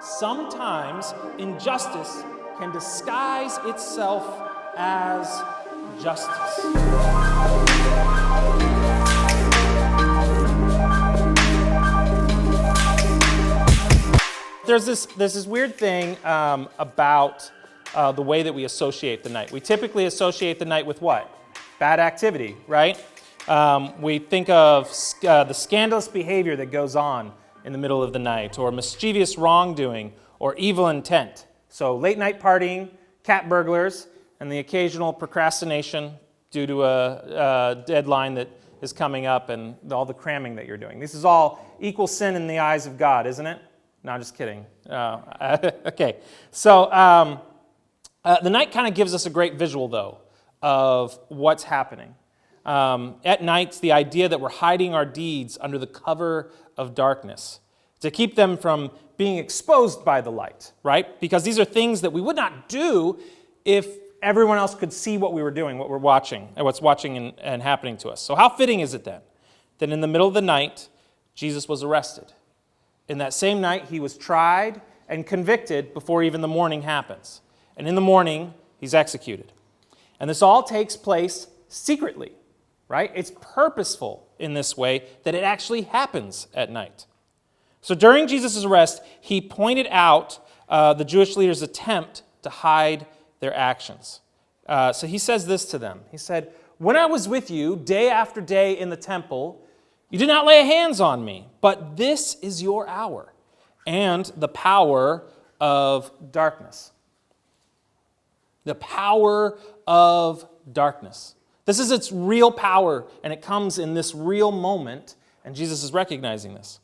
sometimes injustice can disguise itself as justice. There's this weird thing about the way that we associate the night. We typically associate the night with what? Bad activity, right? We think of the scandalous behavior that goes on in the middle of the night, or mischievous wrongdoing, or evil intent. So late night partying, cat burglars, and the occasional procrastination due to a deadline that is coming up and all the cramming that you're doing. This is all equal sin in the eyes of God, isn't it? No, I'm just kidding. Okay, so the night kind of gives us a great visual, though, of what's happening. At night, it's the idea that we're hiding our deeds under the cover of darkness to keep them from being exposed by the light, right? Because these are things that we would not do if everyone else could see what we were doing, what we're watching, and what's watching and happening to us. So how fitting is it then that in the middle of the night, Jesus was arrested? In that same night, he was tried and convicted before even the morning happens. And in the morning, he's executed. And this all takes place secretly, right? It's purposeful in this way that it actually happens at night. So during Jesus' arrest, he pointed out the Jewish leaders' attempt to hide their actions. So he says this to them. He said, "When I was with you day after day in the temple, you did not lay hands on me, but this is your hour and the power of darkness." The power of darkness. This is its real power, and it comes in this real moment, and Jesus is recognizing this.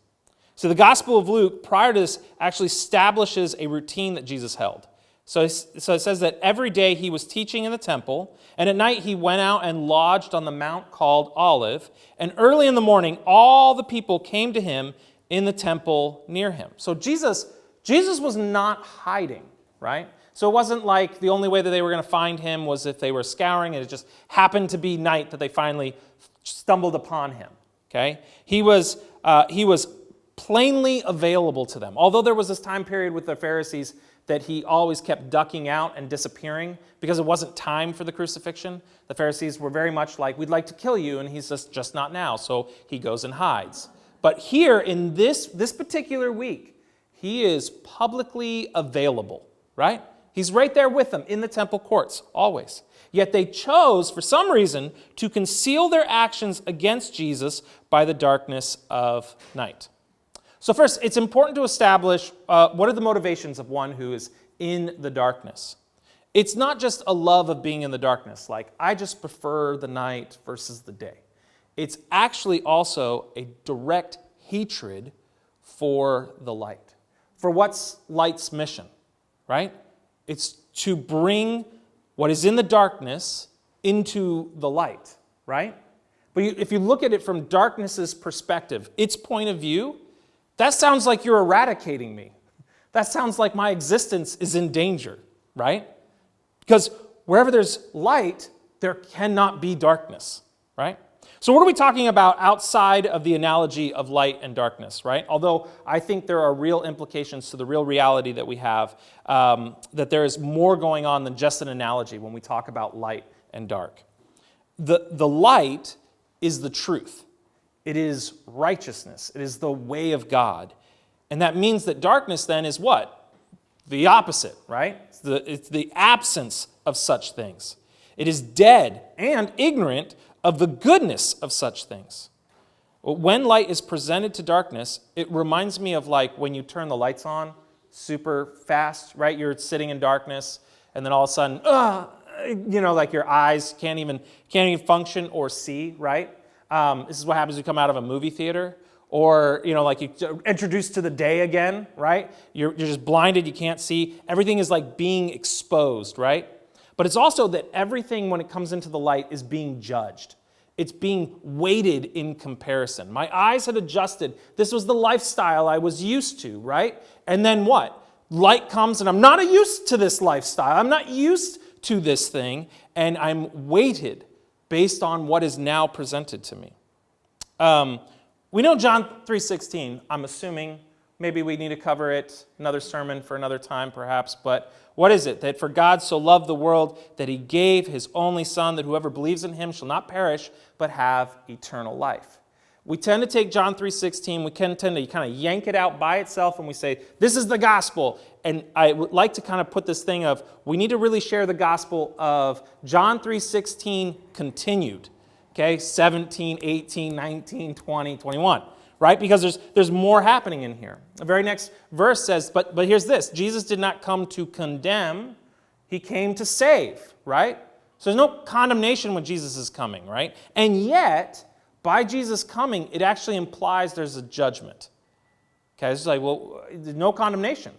So the Gospel of Luke, prior to this, actually establishes a routine that Jesus held. So it says that every day he was teaching in the temple, and at night he went out and lodged on the mount called Olive, and early in the morning all the people came to him in the temple near him. So Jesus was not hiding, right? So it wasn't like the only way that they were going to find him was if they were scouring, and it just happened to be night that they finally stumbled upon him, okay? He was plainly available to them. Although there was this time period with the Pharisees that he always kept ducking out and disappearing because it wasn't time for the crucifixion. The Pharisees were very much like, "We'd like to kill you," and he's just not now, so he goes and hides. But here in this particular week, he is publicly available, right? He's right there with them in the temple courts, always. Yet they chose, for some reason, to conceal their actions against Jesus by the darkness of night. So first, it's important to establish what are the motivations of one who is in the darkness. It's not just a love of being in the darkness, like I just prefer the night versus the day. It's actually also a direct hatred for the light. For what's light's mission, right? It's to bring what is in the darkness into the light, right? But if you look at it from darkness's perspective, its point of view, that sounds like you're eradicating me. That sounds like my existence is in danger, right? Because wherever there's light, there cannot be darkness, right? So what are we talking about outside of the analogy of light and darkness, right? Although I think there are real implications to the real reality that we have, that there is more going on than just an analogy when we talk about light and dark. The light is the truth. It is righteousness. It is the way of God. And that means that darkness then is what? The opposite, right? It's the absence of such things. It is dead and ignorant of the goodness of such things. When light is presented to darkness, it reminds me of like when you turn the lights on super fast, right? You're sitting in darkness, and then all of a sudden, like your eyes can't even function or see, right? This is what happens when you come out of a movie theater, or like you're introduced to the day again, right? You're just blinded, you can't see. Everything is like being exposed, right? But it's also that everything when it comes into the light is being judged. It's being weighted in comparison. My eyes had adjusted. This was the lifestyle I was used to, right? And then what? Light comes and I'm not used to this lifestyle. I'm not used to this thing, and I'm weighted based on what is now presented to me. We know John 3:16, I'm assuming, Maybe we need to cover it, another sermon for another time perhaps, but what is it? That for God so loved the world that he gave his only Son, that whoever believes in him shall not perish, but have eternal life. We tend to take John 3:16, we can tend to kind of yank it out by itself, and we say, this is the gospel. And I would like to kind of put this thing of, we need to really share the gospel of John 3:16 continued. Okay, 17, 18, 19, 20, 21. Right? Because there's more happening in here. The very next verse says, but here's this. Jesus did not come to condemn. He came to save. Right? So there's no condemnation when Jesus is coming. Right? And yet, by Jesus coming, it actually implies there's a judgment. Okay? It's like, well, there's no condemnation.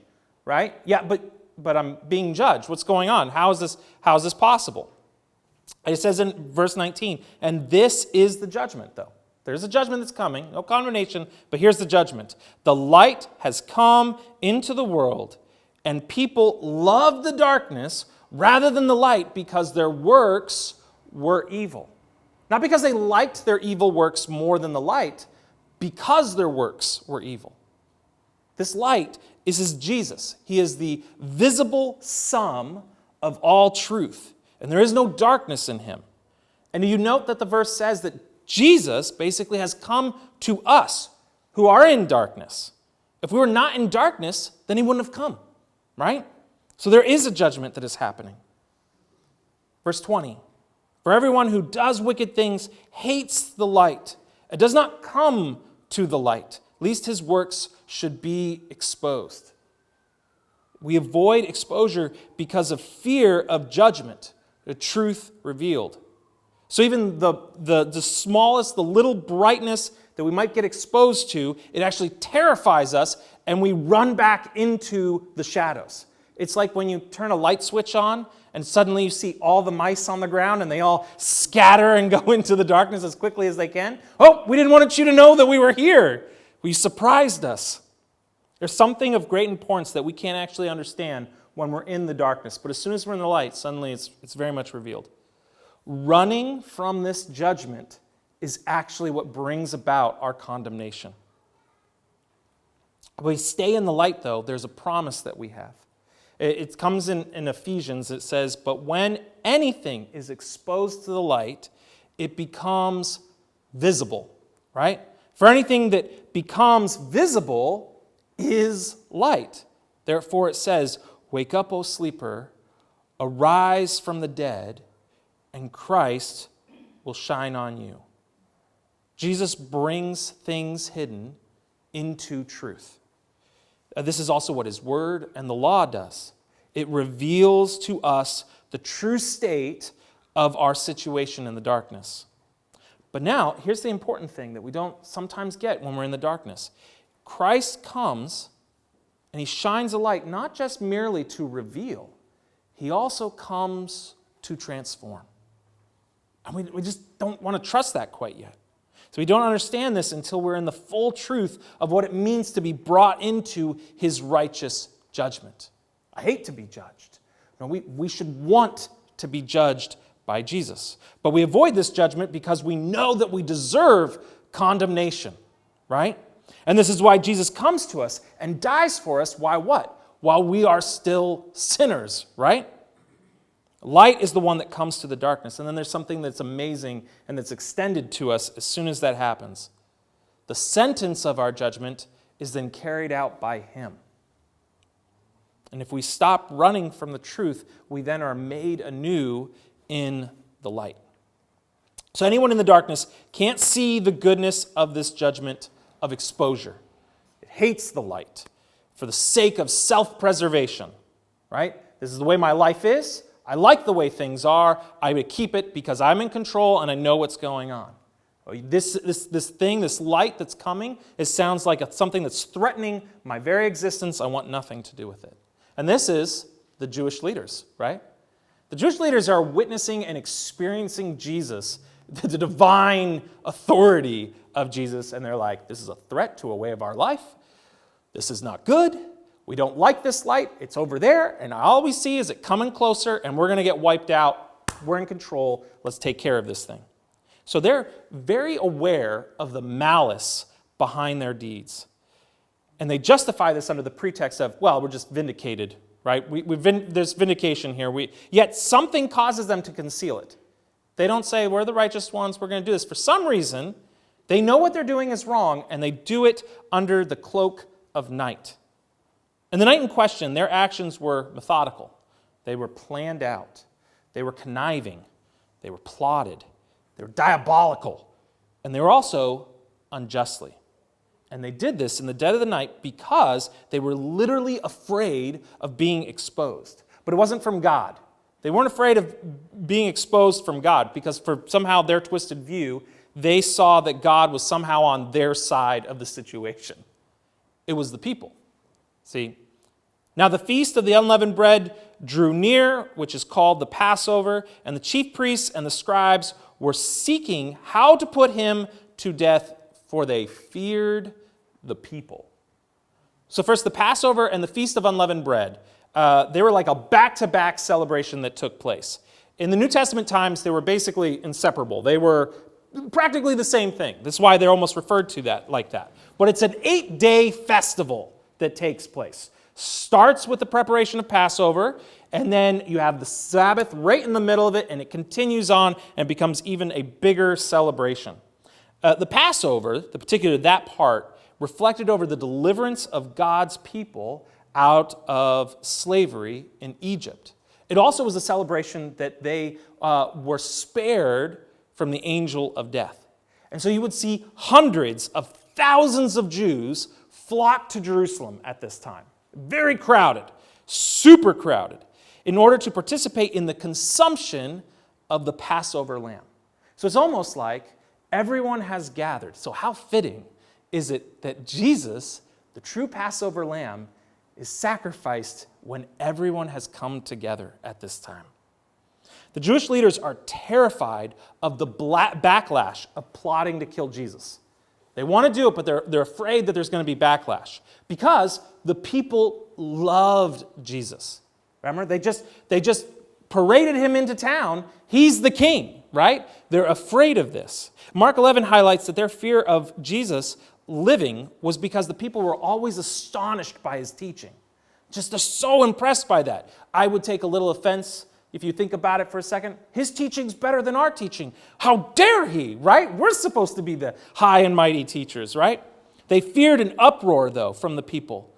Right? Yeah, but I'm being judged. What's going on? How is this possible? It says in verse 19, and this is the judgment, though. There's a judgment that's coming, no condemnation, but here's the judgment. The light has come into the world, and people love the darkness rather than the light because their works were evil. Not because they liked their evil works more than the light, because their works were evil. This light is Jesus. He is the visible sum of all truth, and there is no darkness in him. And do you note that the verse says that Jesus basically has come to us who are in darkness. If we were not in darkness, then he wouldn't have come, right? So there is a judgment that is happening. Verse 20, for everyone who does wicked things hates the light. It does not come to the light, lest his works should be exposed. We avoid exposure because of fear of judgment, the truth revealed. So even the smallest, the little brightness that we might get exposed to, it actually terrifies us, and we run back into the shadows. It's like when you turn a light switch on, and suddenly you see all the mice on the ground, and they all scatter and go into the darkness as quickly as they can. Oh, we didn't want you to know that we were here. You surprised us. There's something of great importance that we can't actually understand when we're in the darkness, but as soon as we're in the light, suddenly it's very much revealed. Running from this judgment is actually what brings about our condemnation. When we stay in the light, though, there's a promise that we have. It comes in Ephesians. It says, but when anything is exposed to the light, it becomes visible, right? For anything that becomes visible is light. Therefore it says, wake up, O sleeper, arise from the dead, and Christ will shine on you. Jesus brings things hidden into truth. This is also what his word and the law does. It reveals to us the true state of our situation in the darkness. But now, here's the important thing that we don't sometimes get when we're in the darkness. Christ comes and he shines a light not just merely to reveal, he also comes to transform. And we just don't want to trust that quite yet. So we don't understand this until we're in the full truth of what it means to be brought into his righteous judgment. I hate to be judged. No, we should want to be judged by Jesus. But we avoid this judgment because we know that we deserve condemnation, right? And this is why Jesus comes to us and dies for us. Why what? While we are still sinners, right? Light is the one that comes to the darkness. And then there's something that's amazing and that's extended to us as soon as that happens. The sentence of our judgment is then carried out by him. And if we stop running from the truth, we then are made anew in the light. So anyone in the darkness can't see the goodness of this judgment of exposure. It hates the light for the sake of self-preservation, right? This is the way my life is. I like the way things are. I would keep it because I'm in control and I know what's going on. This thing, this light that's coming, it sounds like something that's threatening my very existence. I want nothing to do with it. And this is the Jewish leaders, right? The Jewish leaders are witnessing and experiencing Jesus, the divine authority of Jesus, and they're like, this is a threat to a way of our life. This is not good. We don't like this light. It's over there, and all we see is it coming closer, and we're going to get wiped out. We're in control. Let's take care of this thing. So they're very aware of the malice behind their deeds. And they justify this under the pretext of, well, we're just vindicated, right? There's vindication here. Yet something causes them to conceal it. They don't say, we're the righteous ones, we're going to do this. For some reason, they know what they're doing is wrong, and they do it under the cloak of night. And the night in question, their actions were methodical. They were planned out. They were conniving. They were plotted. They were diabolical. And they were also unjustly. And they did this in the dead of the night because they were literally afraid of being exposed. But it wasn't from God. They weren't afraid of being exposed from God because for somehow their twisted view, they saw that God was somehow on their side of the situation. It was the people. See? Now the feast of the unleavened bread drew near, which is called the Passover, and the chief priests and the scribes were seeking how to put him to death, for they feared the people. So first, the Passover and the Feast of Unleavened Bread, they were like a back-to-back celebration that took place. In the New Testament times, they were basically inseparable. They were practically the same thing. That's why they're almost referred to that like that. But it's an 8-day festival that takes place. Starts with the preparation of Passover, and then you have the Sabbath right in the middle of it, and it continues on and becomes even a bigger celebration. The Passover, particularly that part, reflected over the deliverance of God's people out of slavery in Egypt. It also was a celebration that they were spared from the angel of death. And so you would see hundreds of thousands of Jews flock to Jerusalem at this time. Very crowded, super crowded, in order to participate in the consumption of the Passover lamb. So it's almost like everyone has gathered. So how fitting is it that Jesus, the true Passover lamb, is sacrificed when everyone has come together at this time? The Jewish leaders are terrified of the backlash of plotting to kill Jesus. They want to do it, but they're afraid that there's going to be backlash because the people loved Jesus. Remember, they just paraded him into town. He's the king, right? They're afraid of this. Mark 11 highlights that their fear of Jesus living was because the people were always astonished by his teaching. Just they're so impressed by that. I would take a little offense if you think about it for a second. His teaching's better than our teaching. How dare he, right? We're supposed to be the high and mighty teachers, right? They feared an uproar, though, from the people.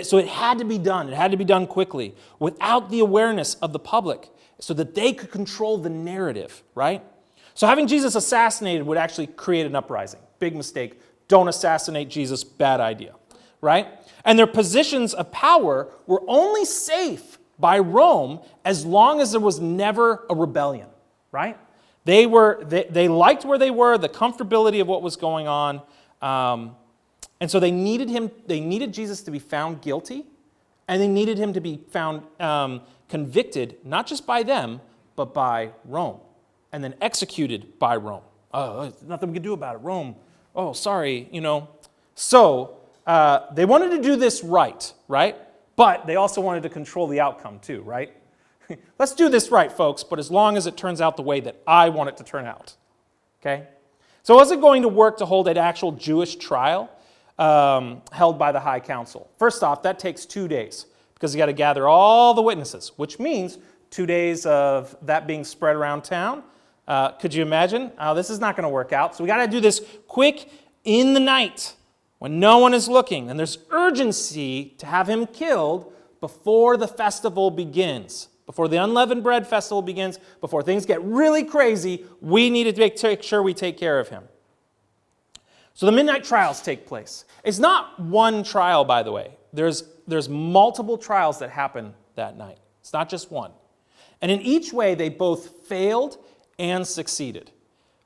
So it had to be done. It had to be done quickly without the awareness of the public so that they could control the narrative, right? So having Jesus assassinated would actually create an uprising. Big mistake. Don't assassinate Jesus. Bad idea, right? And their positions of power were only safe by Rome as long as there was never a rebellion, right? They liked where they were, the comfortability of what was going on. And so they needed Jesus to be found guilty, and they needed him to be found convicted, not just by them, but by Rome, and then executed by Rome. Oh, there's nothing we can do about it. Rome, oh, sorry, So they wanted to do this right? But they also wanted to control the outcome too, right? Let's do this right, folks, but as long as it turns out the way that I want it to turn out, okay? So was it going to work to hold an actual Jewish trial held by the high council? First off, that takes 2 days because you got to gather all the witnesses, which means 2 days of that being spread around town. Could you imagine? This is not going to work out. So we got to do this quick in the night when no one is looking. And there's urgency to have him killed before the festival begins. Before the unleavened bread festival begins, before things get really crazy, we need to make sure we take care of him. So the midnight trials take place. It's not one trial, by the way. There's multiple trials that happen that night. It's not just one. And in each way, they both failed and succeeded.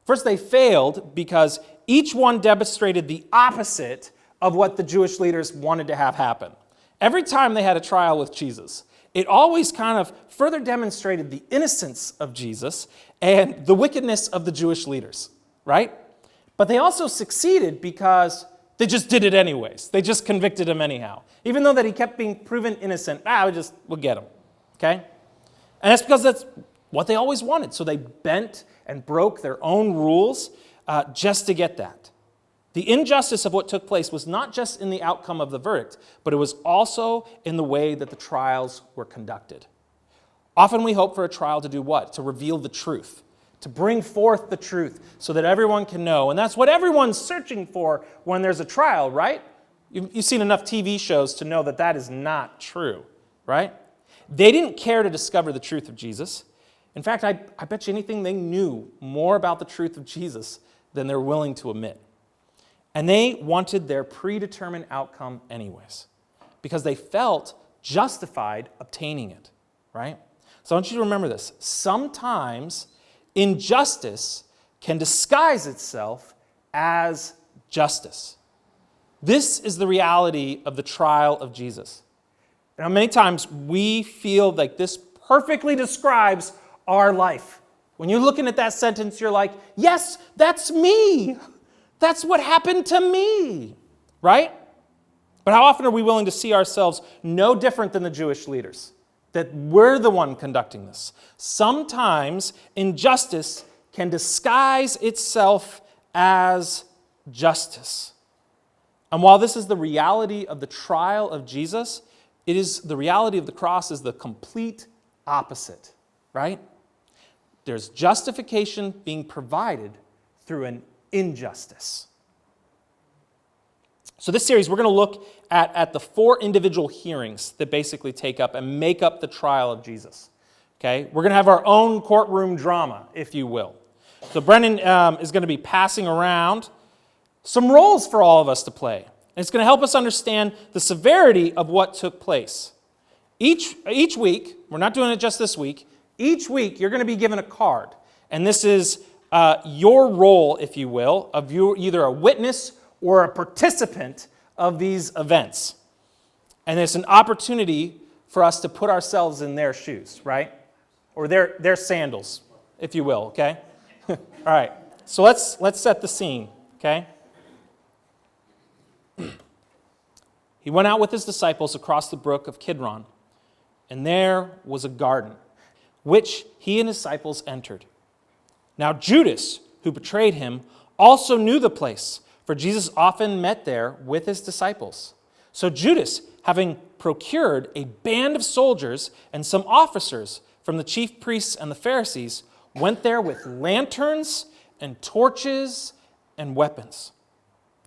First, they failed because each one demonstrated the opposite of what the Jewish leaders wanted to have happen. Every time they had a trial with Jesus, it always kind of further demonstrated the innocence of Jesus and the wickedness of the Jewish leaders, right? But they also succeeded because they just did it anyways. They just convicted him anyhow. Even though that he kept being proven innocent, we'll get him, okay? And that's because that's what they always wanted. So they bent and broke their own rules just to get that. The injustice of what took place was not just in the outcome of the verdict, but it was also in the way that the trials were conducted. Often we hope for a trial to do what? To reveal the truth, to bring forth the truth so that everyone can know. And that's what everyone's searching for when there's a trial, right? You've seen enough TV shows to know that that is not true, right? They didn't care to discover the truth of Jesus. In fact, I bet you anything they knew more about the truth of Jesus than they're willing to admit. And they wanted their predetermined outcome anyways, because they felt justified obtaining it, right? So I want you to remember this. Sometimes injustice can disguise itself as justice. This is the reality of the trial of Jesus. Now, many times we feel like this perfectly describes our life. When you're looking at that sentence, you're like, yes, that's me. That's what happened to me, right? But how often are we willing to see ourselves no different than the Jewish leaders? That we're the one conducting this. Sometimes injustice can disguise itself as justice. And while this is the reality of the trial of Jesus, it is the reality of the cross is the complete opposite, right? There's justification being provided through an injustice. So this series, we're going to look at the 4 individual hearings that basically take up and make up the trial of Jesus. Okay? We're going to have our own courtroom drama, if you will. So Brendan is going to be passing around some roles for all of us to play. And it's going to help us understand the severity of what took place. Each week, we're not doing it just this week, each week you're going to be given a card. And this is your role, if you will, of you either a witness or a participant of these events. And it's an opportunity for us to put ourselves in their shoes, right? Or their sandals, if you will, okay? All right, so let's set the scene, okay? He went out with his disciples across the brook of Kidron, and there was a garden, which he and his disciples entered. Now Judas, who betrayed him, also knew the place, for Jesus often met there with his disciples. So Judas, having procured a band of soldiers and some officers from the chief priests and the Pharisees, went there with lanterns and torches and weapons.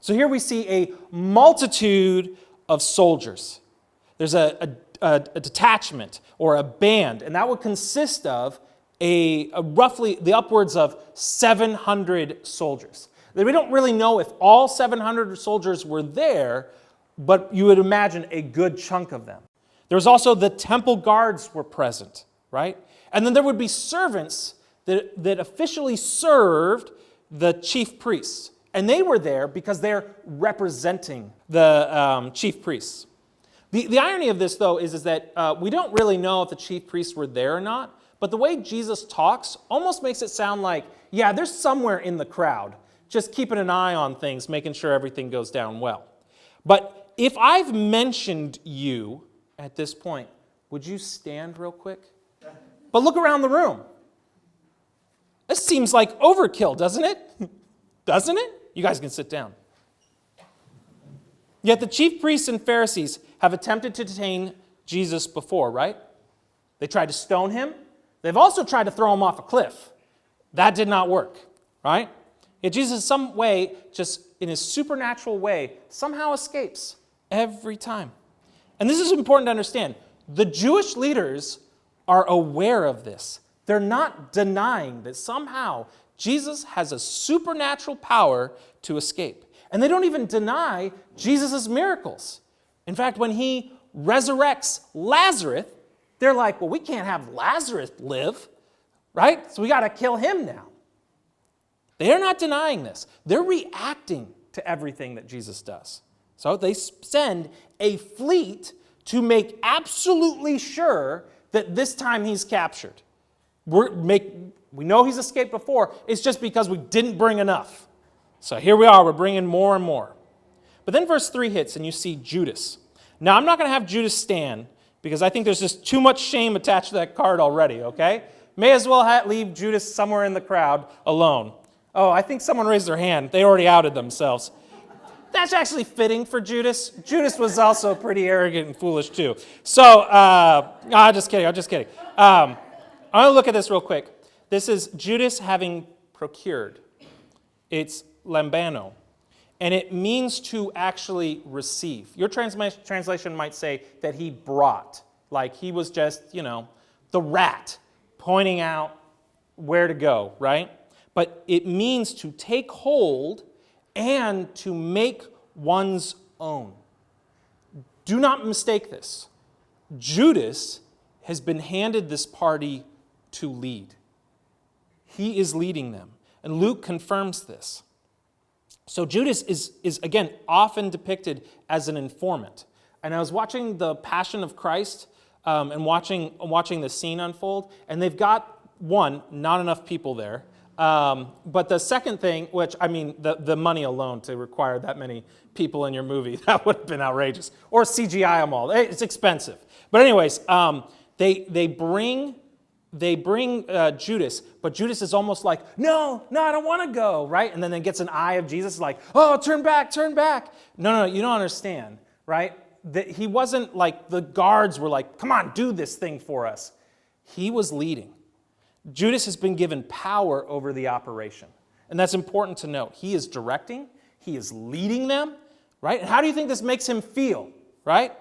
So here we see a multitude of soldiers. There's a detachment or a band, and that would consist of a roughly the upwards of 700 soldiers. We don't really know if all 700 soldiers were there, but you would imagine a good chunk of them. There was also the temple guards were present, right? And then there would be servants that officially served the chief priests. And they were there because they're representing the chief priests. The irony of this, though, is that we don't really know if the chief priests were there or not, but the way Jesus talks almost makes it sound like, yeah, they're somewhere in the crowd, just keeping an eye on things, making sure everything goes down well. But if I've mentioned you at this point, would you stand real quick? But look around the room. This seems like overkill, doesn't it? Doesn't it? You guys can sit down. Yet the chief priests and Pharisees have attempted to detain Jesus before, right? They tried to stone him. They've also tried to throw him off a cliff. That did not work, right? Yet Jesus, in some way, just in his supernatural way, somehow escapes every time. And this is important to understand. The Jewish leaders are aware of this. They're not denying that somehow Jesus has a supernatural power to escape. And they don't even deny Jesus' miracles. In fact, when he resurrects Lazarus, they're like, well, we can't have Lazarus live, right? So we got to kill him now. They're not denying this. They're reacting to everything that Jesus does. So they send a fleet to make absolutely sure that this time he's captured. We know he's escaped before. It's just because we didn't bring enough. So here we are. We're bringing more and more. But then verse 3 hits and you see Judas. Now, I'm not going to have Judas stand because I think there's just too much shame attached to that card already, okay? May as well leave Judas somewhere in the crowd alone. Oh, I think someone raised their hand. They already outed themselves. that's actually fitting for Judas. Judas was also pretty arrogant and foolish too. So, I'm just kidding. I'm going to look at this real quick. This is Judas having procured. It's lambano. And it means to actually receive. Your translation might say that he brought. Like he was just, the rat pointing out where to go, right? But it means to take hold and to make one's own. Do not mistake this. Judas has been handed this party to lead. He is leading them. And Luke confirms this. So Judas is again, often depicted as an informant. And I was watching The Passion of Christ and watching the scene unfold, and they've got, one, not enough people there. But the second thing, which, the money alone to require that many people in your movie, that would have been outrageous. Or CGI them all. It's expensive. But anyways, they bring Judas, but Judas is almost like, no, I don't want to go, right? And then it gets an eye of Jesus like, oh, turn back. No, you don't understand, right? That he wasn't like the guards were like, come on, do this thing for us. He was leading. Judas has been given power over the operation. And that's important to note. He is directing. He is leading them, right? And how do you think this makes him feel, right?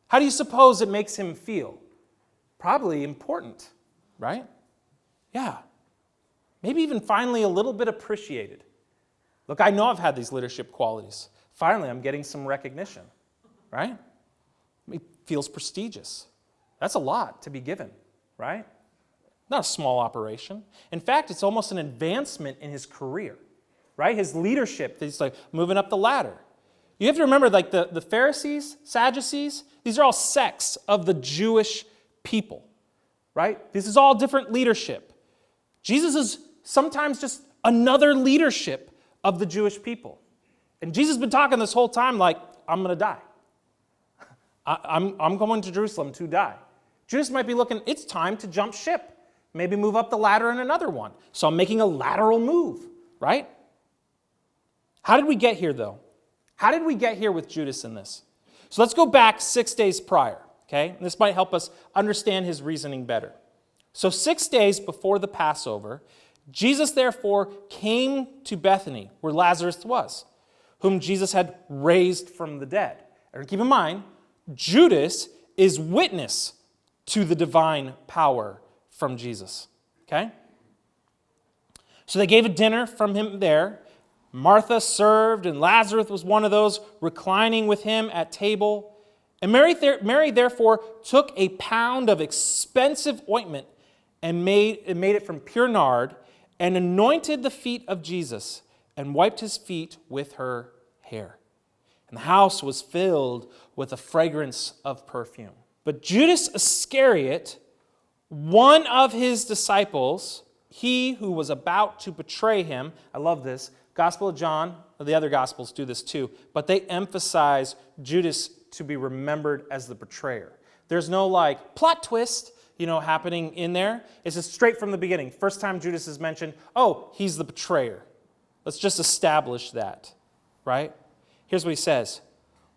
How do you suppose it makes him feel? Probably important, right? Yeah. Maybe even finally a little bit appreciated. Look, I know I've had these leadership qualities. Finally, I'm getting some recognition, right? It feels prestigious. That's a lot to be given, right? Not a small operation. In fact, it's almost an advancement in his career, right? His leadership, he's like moving up the ladder. You have to remember, like the Pharisees, Sadducees, these are all sects of the Jewish people, right? This is all different leadership. Jesus is sometimes just another leadership of the Jewish people. And Jesus has been talking this whole time like, I'm going to die. I'm going to Jerusalem to die. Judas might be looking, it's time to jump ship. Maybe move up the ladder in another one. So I'm making a lateral move, right? How did we get here, though? How did we get here with Judas in this? So let's go back 6 days prior, okay? And this might help us understand his reasoning better. So 6 days before the Passover, Jesus therefore came to Bethany, where Lazarus was, whom Jesus had raised from the dead. And keep in mind, Judas is witness to the divine power from Jesus, okay? So they gave a dinner from him there. Martha served, and Lazarus was one of those reclining with him at table. And Mary therefore took a pound of expensive ointment and made it from pure nard, and anointed the feet of Jesus, and wiped his feet with her hair. And the house was filled with the fragrance of perfume. But Judas Iscariot, one of his disciples, he who was about to betray him, I love this, Gospel of John, the other Gospels do this too, but they emphasize Judas to be remembered as the betrayer. There's no plot twist, happening in there. It's just straight from the beginning. First time Judas is mentioned, oh, he's the betrayer. Let's just establish that, right? Here's what he says.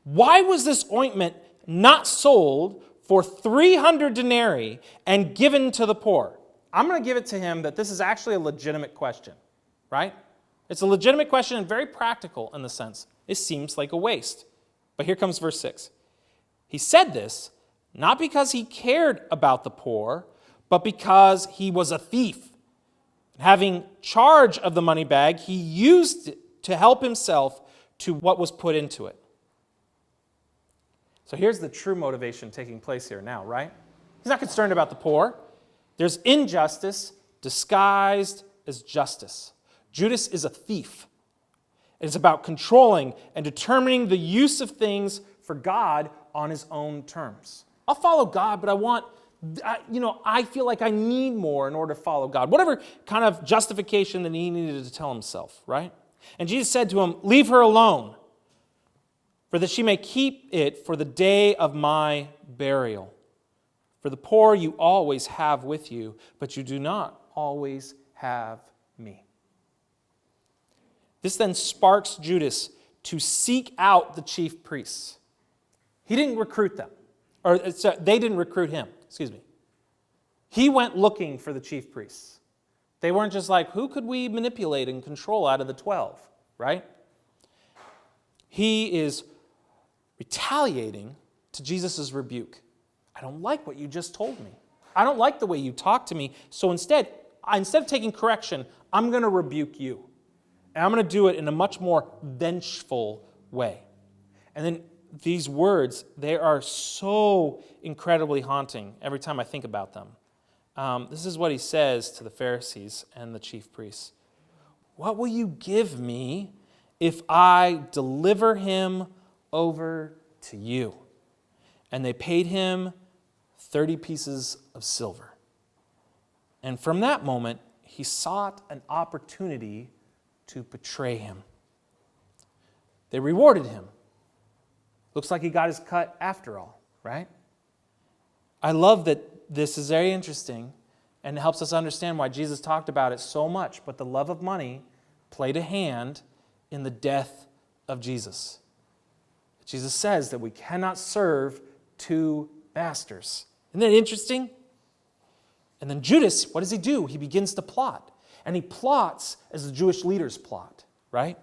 Why was this ointment not sold for 300 denarii and given to the poor? I'm going to give it to him that this is actually a legitimate question, right? It's a legitimate question and very practical in the sense. It seems like a waste. But here comes verse 6. He said this not because he cared about the poor, but because he was a thief. Having charge of the money bag, he used it to help himself to what was put into it. So here's the true motivation taking place here now, right? He's not concerned about the poor. There's injustice disguised as justice. Judas is a thief. It's about controlling and determining the use of things for God on his own terms. I'll follow God, but I feel like I need more in order to follow God. Whatever kind of justification that he needed to tell himself, right? And Jesus said to him, leave her alone, for that she may keep it for the day of my burial. For the poor you always have with you, but you do not always have me. This then sparks Judas to seek out the chief priests. He didn't recruit them. Or sorry, they didn't recruit him, excuse me. He went looking for the chief priests. They weren't just like, who could we manipulate and control out of the 12, right? He is retaliating to Jesus' rebuke. I don't like what you just told me. I don't like the way you talked to me. So instead of taking correction, I'm going to rebuke you. And I'm going to do it in a much more vengeful way. And then these words, they are so incredibly haunting every time I think about them. This is what he says to the Pharisees and the chief priests. What will you give me if I deliver him over to you? And they paid him 30 pieces of silver. And from that moment, he sought an opportunity to betray him. They rewarded him. Looks like he got his cut after all, right? I love that this is very interesting and helps us understand why Jesus talked about it so much, but the love of money played a hand in the death of Jesus. Jesus says that we cannot serve two masters. Isn't that interesting? And then Judas, what does he do? He begins to plot. And he plots as the Jewish leaders plot, right?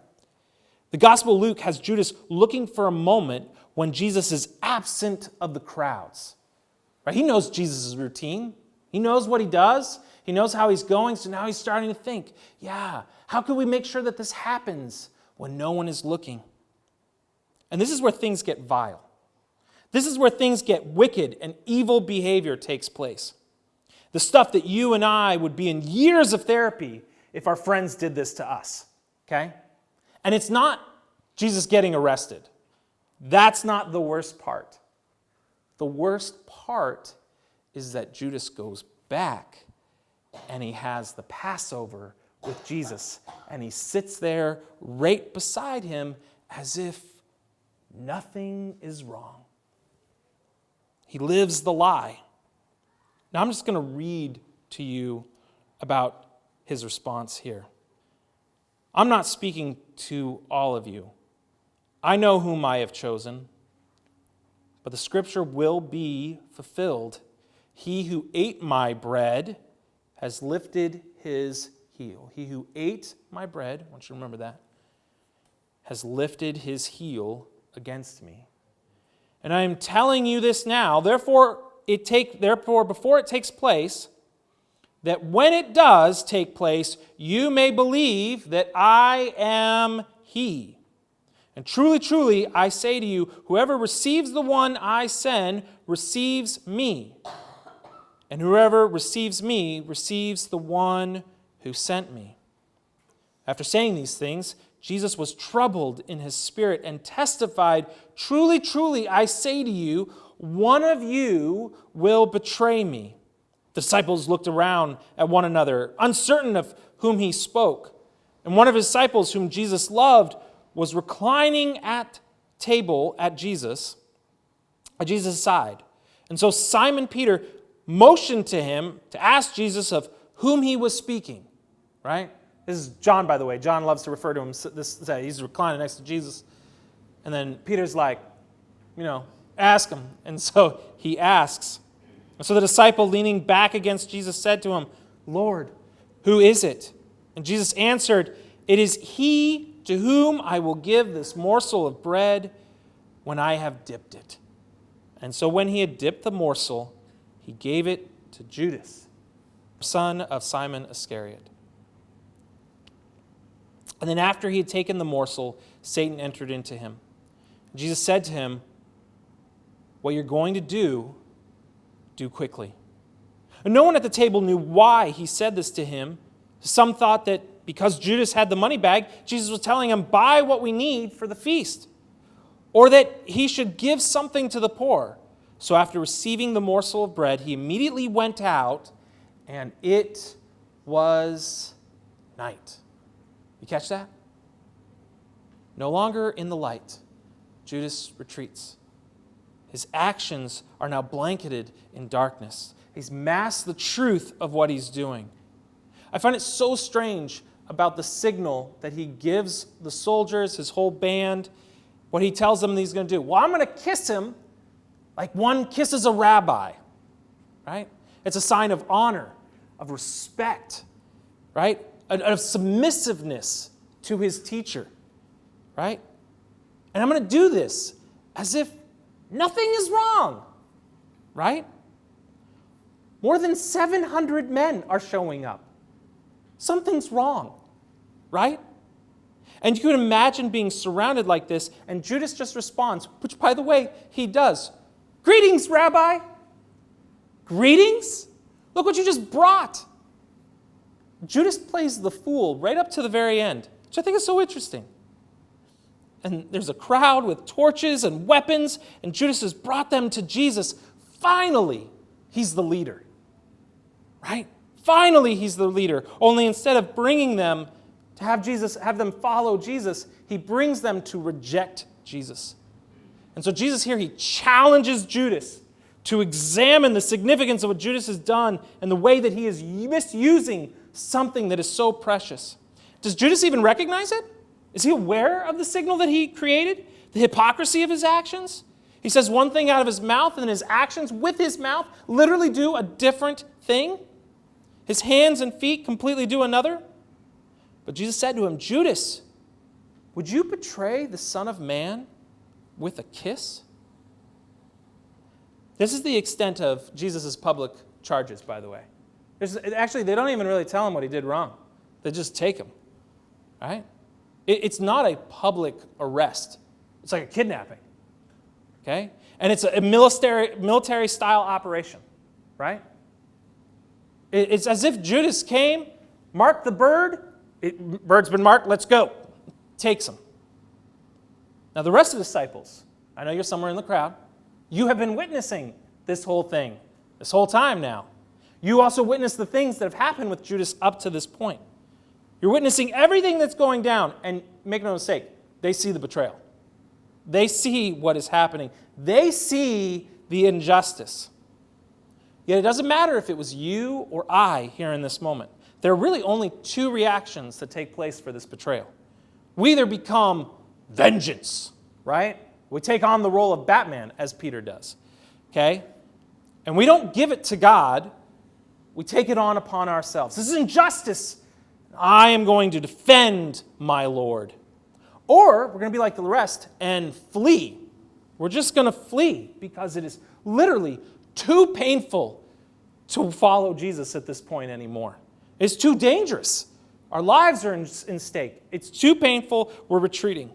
The Gospel of Luke has Judas looking for a moment when Jesus is absent of the crowds. Right? He knows Jesus' routine. He knows what he does. He knows how he's going. So now he's starting to think, how can we make sure that this happens when no one is looking? And this is where things get vile. This is where things get wicked and evil behavior takes place. The stuff that you and I would be in years of therapy if our friends did this to us. Okay? And it's not Jesus getting arrested. That's not the worst part. The worst part is that Judas goes back and he has the Passover with Jesus. And he sits there right beside him as if nothing is wrong. He lives the lie. Now I'm just going to read to you about his response here. I'm not speaking to all of you. I know whom I have chosen, but the scripture will be fulfilled. He who ate my bread has lifted his heel. He who ate my bread, I want you to remember that, has lifted his heel against me. And I am telling you this now, therefore before it takes place, that when it does take place, you may believe that I am he. And truly, truly, I say to you, whoever receives the one I send receives me. And whoever receives me receives the one who sent me. After saying these things, Jesus was troubled in his spirit and testified, truly, truly, I say to you, one of you will betray me. The disciples looked around at one another, uncertain of whom he spoke. And one of his disciples, whom Jesus loved, was reclining at table at Jesus' side. And so Simon Peter motioned to him to ask Jesus of whom he was speaking. Right? This is John, by the way. John loves to refer to him. He's reclining next to Jesus. And then Peter's like, ask him. And so he asks. And so the disciple, leaning back against Jesus, said to him, Lord, who is it? And Jesus answered, it is he to whom I will give this morsel of bread when I have dipped it. And so when he had dipped the morsel, he gave it to Judas, son of Simon Iscariot. And then after he had taken the morsel, Satan entered into him. Jesus said to him, what you're going to do quickly. And no one at the table knew why he said this to him. Some thought that because Judas had the money bag, Jesus was telling him, buy what we need for the feast. Or that he should give something to the poor. So after receiving the morsel of bread, he immediately went out, and it was night. You catch that? No longer in the light, Judas retreats. His actions are now blanketed in darkness. He's masked the truth of what he's doing. I find it so strange about the signal that he gives the soldiers, his whole band, what he tells them that he's going to do. Well, I'm going to kiss him like one kisses a rabbi, right? It's a sign of honor, of respect, right? Of submissiveness to his teacher, right? And I'm going to do this as if nothing is wrong, right? More than 700 men are showing up. Something's wrong, right? And you can imagine being surrounded like this, and Judas just responds, which, by the way, he does. Greetings, Rabbi. Greetings? Look what you just brought. Judas plays the fool right up to the very end, which I think is so interesting. And there's a crowd with torches and weapons, and Judas has brought them to Jesus. Finally, he's the leader, right? Finally, he's the leader. Only instead of bringing them to have them follow Jesus, he brings them to reject Jesus. And so Jesus here, he challenges Judas to examine the significance of what Judas has done and the way that he is misusing something that is so precious. Does Judas even recognize it? Is he aware of the signal that he created? The hypocrisy of his actions? He says one thing out of his mouth, and then his actions with his mouth literally do a different thing. His hands and feet completely do another. But Jesus said to him, Judas, would you betray the Son of Man with a kiss? This is the extent of Jesus' public charges, by the way. Actually, they don't even really tell him what he did wrong. They just take him, right? It's not a public arrest. It's like a kidnapping, okay? And it's a military-style operation, right? It's as if Judas came, marked the bird, bird's been marked, let's go. Takes him. Now the rest of the disciples, I know you're somewhere in the crowd, you have been witnessing this whole thing, this whole time now. You also witnessed the things that have happened with Judas up to this point. You're witnessing everything that's going down, and make no mistake, they see the betrayal. They see what is happening. They see the injustice. Yet it doesn't matter if it was you or I here in this moment. There are really only two reactions that take place for this betrayal. We either become vengeance, right? We take on the role of Batman, as Peter does, okay? And we don't give it to God. We take it on upon ourselves. This is injustice. I am going to defend my Lord. Or we're going to be like the rest and flee. We're just going to flee because it is literally too painful to follow Jesus at this point anymore. It's too dangerous. Our lives are in stake. It's too painful. We're retreating.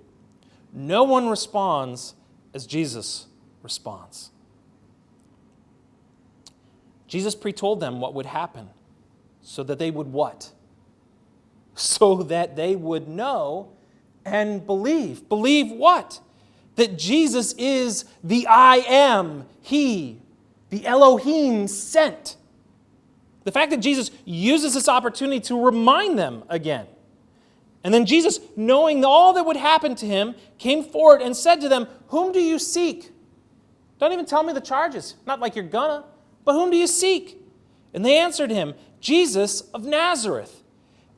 No one responds as Jesus responds. Jesus pre-told them what would happen so that they would what? So that they would know and believe. Believe what? That Jesus is the I am, He, the Elohim sent. The fact that Jesus uses this opportunity to remind them again. And then Jesus, knowing all that would happen to him, came forward and said to them, whom do you seek? Don't even tell me the charges. Not like you're gonna. But whom do you seek? And they answered him, Jesus of Nazareth.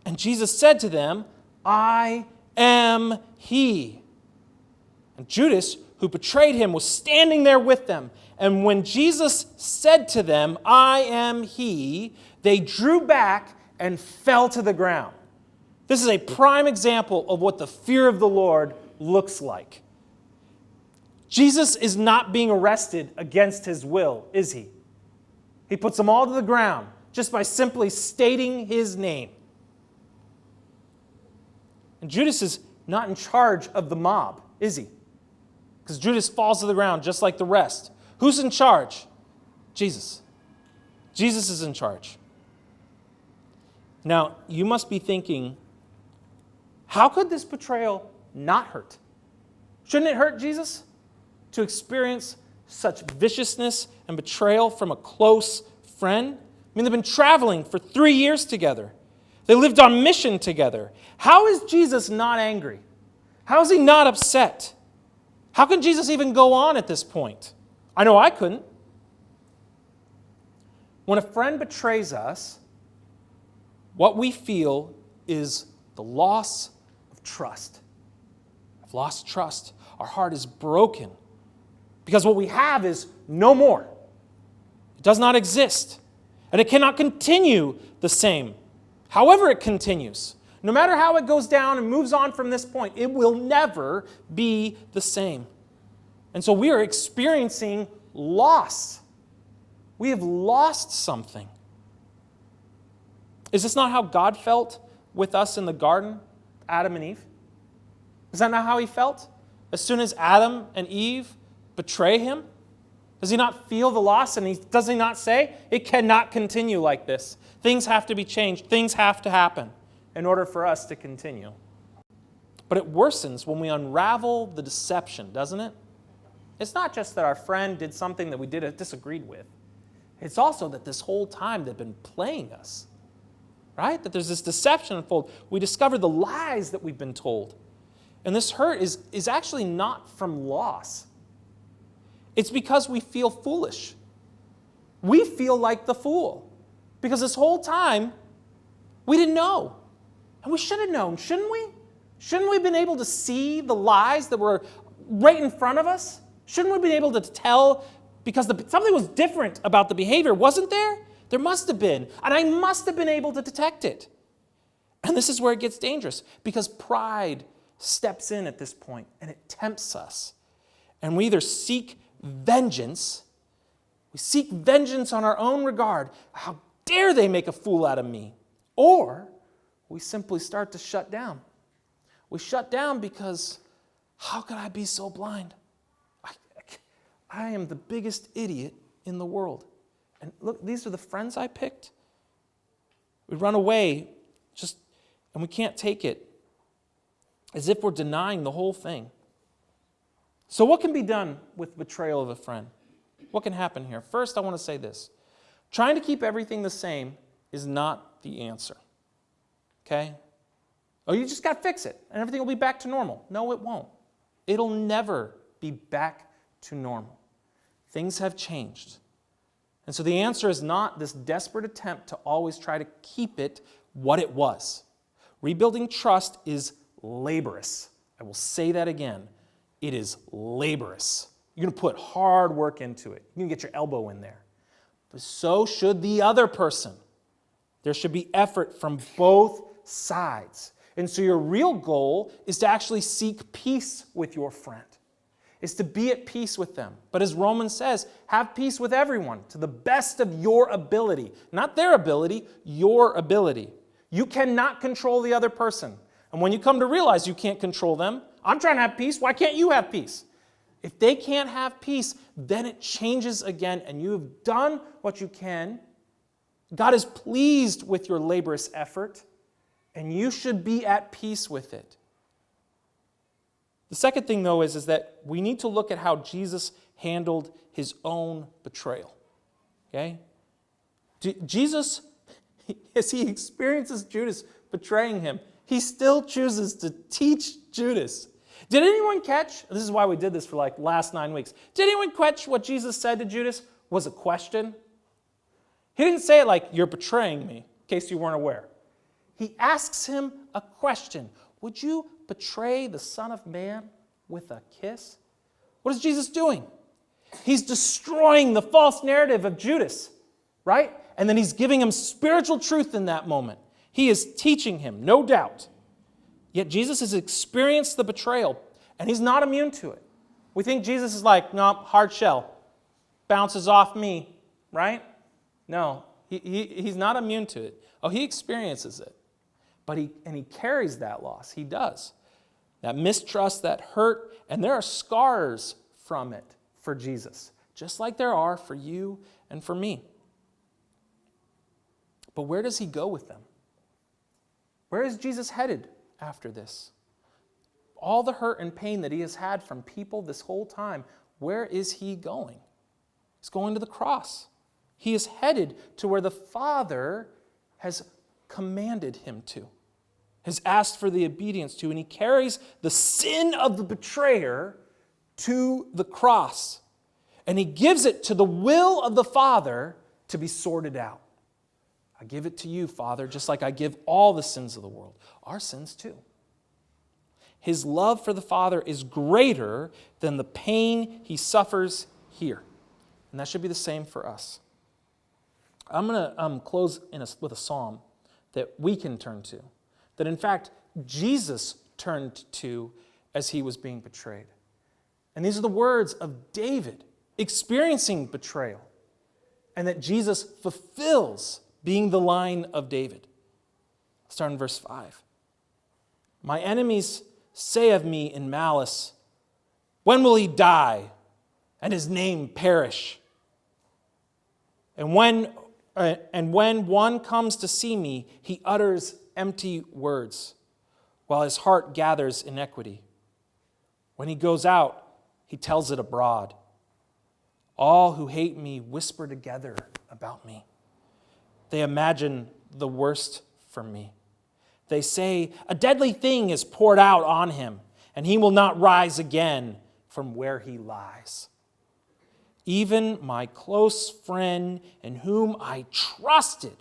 And Jesus said to them, I am He. And Judas, who betrayed him, was standing there with them. And when Jesus said to them, I am He, they drew back and fell to the ground. This is a prime example of what the fear of the Lord looks like. Jesus is not being arrested against his will, is he? He puts them all to the ground just by simply stating his name. And Judas is not in charge of the mob, is he? Because Judas falls to the ground just like the rest. Who's in charge? Jesus. Jesus is in charge. Now, you must be thinking, how could this betrayal not hurt? Shouldn't it hurt Jesus to experience such viciousness and betrayal from a close friend? I mean, they've been traveling for 3 years together. They lived on mission together. How is Jesus not angry? How is he not upset? How can Jesus even go on at this point? I know I couldn't. When a friend betrays us, what we feel is the loss of trust. I've lost trust. Our heart is broken because what we have is no more. It does not exist, and it cannot continue the same. However it continues, no matter how it goes down and moves on from this point, it will never be the same. And so we are experiencing loss. We have lost something. Is this not how God felt with us in the garden, Adam and Eve? Is that not how he felt? As soon as Adam and Eve betray him? Does he not feel the loss? And does he not say, it cannot continue like this? Things have to be changed. Things have to happen in order for us to continue. But it worsens when we unravel the deception, doesn't it? It's not just that our friend did something that we disagreed with. It's also that this whole time they've been playing us, right? That there's this deception unfold. We discover the lies that we've been told. And this hurt is actually not from loss. It's because we feel foolish. We feel like the fool. Because this whole time, we didn't know. And we should have known, shouldn't we? Shouldn't we have been able to see the lies that were right in front of us? Shouldn't we have been able to tell because something was different about the behavior, wasn't there? There must have been. And I must have been able to detect it. And this is where it gets dangerous because pride steps in at this point and it tempts us. And we either seek vengeance, we seek vengeance on our own regard. How dare they make a fool out of me? Or we simply start to shut down. We shut down because how could I be so blind? I am the biggest idiot in the world. And look, these are the friends I picked. We run away and we can't take it, as if we're denying the whole thing. So what can be done with betrayal of a friend? What can happen here? First, I want to say this. Trying to keep everything the same is not the answer. Okay? Oh, you just got to fix it, and everything will be back to normal. No, it won't. It'll never be back to normal. Things have changed. And so the answer is not this desperate attempt to always try to keep it what it was. Rebuilding trust is laborious. I will say that again. It is laborious. You're going to put hard work into it. You're going to get your elbow in there. But so should the other person. There should be effort from both sides. And so your real goal is to actually seek peace with your friend. Is to be at peace with them. But as Romans says, have peace with everyone to the best of your ability. Not their ability, your ability. You cannot control the other person. And when you come to realize you can't control them, I'm trying to have peace, why can't you have peace? If they can't have peace, then it changes again, and you have done what you can. God is pleased with your laborious effort, and you should be at peace with it. The second thing, though, is that we need to look at how Jesus handled his own betrayal. Okay? Jesus, as he experiences Judas betraying him, he still chooses to teach Judas. Did anyone catch, this is why we did this for last 9 weeks, did anyone catch what Jesus said to Judas was a question? He didn't say it like, you're betraying me, in case you weren't aware. He asks him a question. Would you betray the Son of Man with a kiss? What is Jesus doing? He's destroying the false narrative of Judas, right? And then he's giving him spiritual truth in that moment. He is teaching him, no doubt. Yet Jesus has experienced the betrayal, and he's not immune to it. We think Jesus is like, no, hard shell, bounces off me, right? No, he's not immune to it. Oh, he experiences it. But he carries that loss. He does. That mistrust, that hurt, and there are scars from it for Jesus, just like there are for you and for me. But where does he go with them? Where is Jesus headed after this? All the hurt and pain that he has had from people this whole time, where is he going? He's going to the cross. He is headed to where the Father has commanded him to, has asked for the obedience to, and he carries the sin of the betrayer to the cross. And he gives it to the will of the Father to be sorted out. I give it to you, Father, just like I give all the sins of the world, our sins too. His love for the Father is greater than the pain he suffers here. And that should be the same for us. I'm going to close with a psalm that we can turn to, that in fact Jesus turned to as he was being betrayed. And these are the words of David experiencing betrayal, and that Jesus fulfills being the line of David. I'll start in verse 5. My enemies say of me in malice, when will he die and his name perish? And when one comes to see me, he utters empty words, while his heart gathers iniquity. When he goes out, he tells it abroad. All who hate me whisper together about me. They imagine the worst for me. They say, a deadly thing is poured out on him, and he will not rise again from where he lies. Even my close friend in whom I trusted,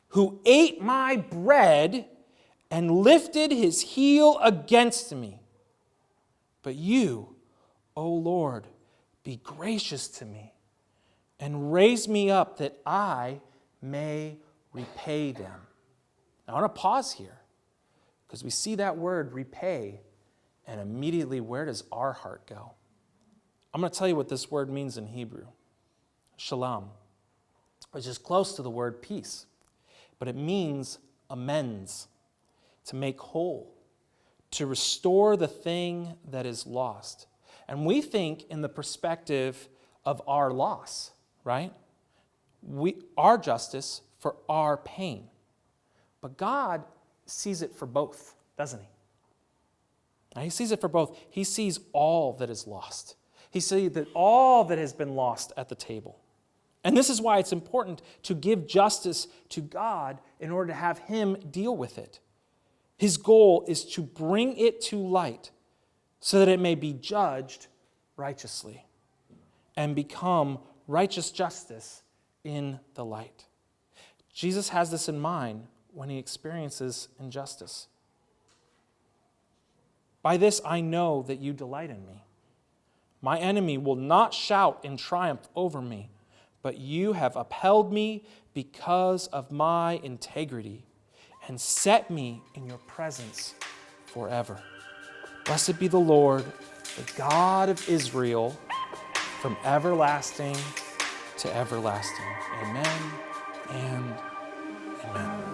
who ate my bread and lifted his heel against me. But you, O Lord, be gracious to me and raise me up that I may repay them. Now, I want to pause here because we see that word repay, and immediately where does our heart go? I'm going to tell you what this word means in Hebrew. Shalom, which is close to the word peace, but it means amends, to make whole, to restore the thing that is lost. And we think in the perspective of our loss, right? Our justice for our pain. But God sees it for both, doesn't he? Now, he sees it for both. He sees all that is lost. He sees that all that has been lost at the table. And this is why it's important to give justice to God in order to have him deal with it. His goal is to bring it to light so that it may be judged righteously and become righteous justice in the light. Jesus has this in mind when he experiences injustice. By this I know that you delight in me. My enemy will not shout in triumph over me, but you have upheld me because of my integrity and set me in your presence forever. Blessed be the Lord, the God of Israel, from everlasting to everlasting. Amen and amen.